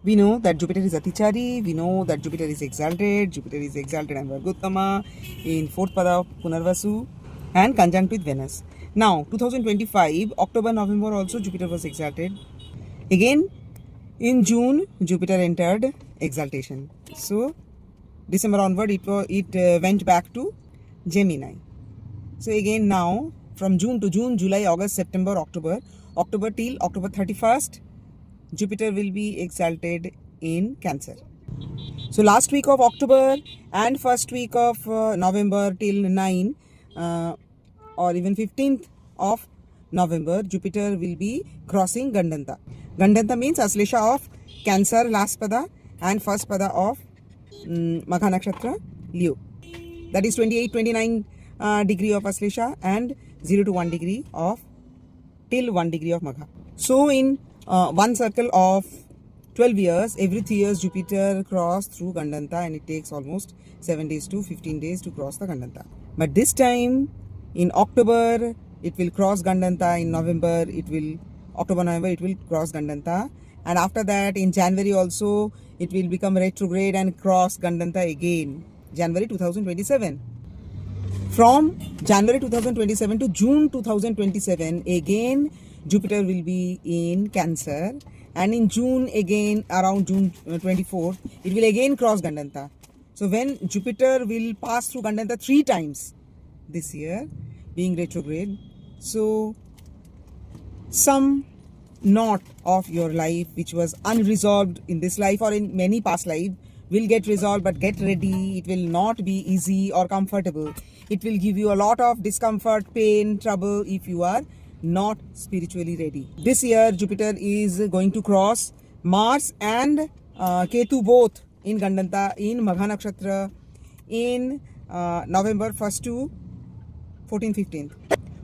We know that Jupiter is Atichari, we know that Jupiter is exalted and Vargottama in 4th pada of Punarvasu and conjunct with Venus. Now 2025, October, November also Jupiter was exalted. Again in June, Jupiter entered exaltation. So December onward it went back to Gemini. So again now from June to June, July, August, September, October till October 31st, Jupiter will be exalted in Cancer. So last week of October and first week of November till 9 or even 15th of November, Jupiter will be crossing Gandanta. Gandanta means Aslesha of Cancer last pada and first pada of Magha Nakshatra, Leo. That is 28-29 degree of Aslesha and 0 to 1 degree of till 1 degree of Magha. So in one circle of 12 years, every 3 years Jupiter cross through Gandanta and it takes almost 7 days to 15 days to cross the Gandanta. But this time in October it will cross Gandanta, in November October-November it will cross Gandanta, and after that in January also it will become retrograde and cross Gandanta again, January 2027. From January 2027 to June 2027 again Jupiter will be in Cancer, and in June again around June 24th it will again cross Gandanta. So when Jupiter will pass through Gandanta 3 times this year being retrograde, so some knot of your life which was unresolved in this life or in many past lives will get resolved, but get ready, it will not be easy or comfortable. It will give you a lot of discomfort, pain, trouble if you are not spiritually ready. This year Jupiter is going to cross Mars and Ketu both in Gandanta in Magha Nakshatra in November 1st to 14th-15th.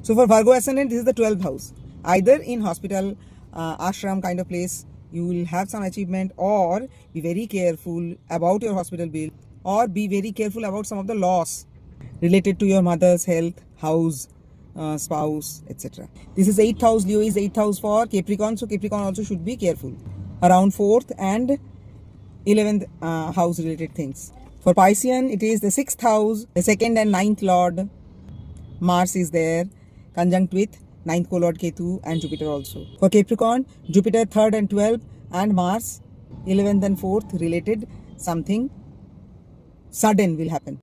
So for Virgo ascendant, this is the 12th house. Either in hospital, ashram kind of place, you will have some achievement, or be very careful about your hospital bill, or be very careful about some of the loss related to your mother's health, house, spouse, etc. This is 8th house. Leo is 8th house for Capricorn, so Capricorn also should be careful around 4th and 11th house related things. For Piscean, it is the 6th house, the 2nd and 9th lord. Mars is there, conjunct with 9th co-lord Ketu and Jupiter also. For Capricorn, Jupiter 3rd and 12th and Mars 11th and 4th related, something sudden will happen.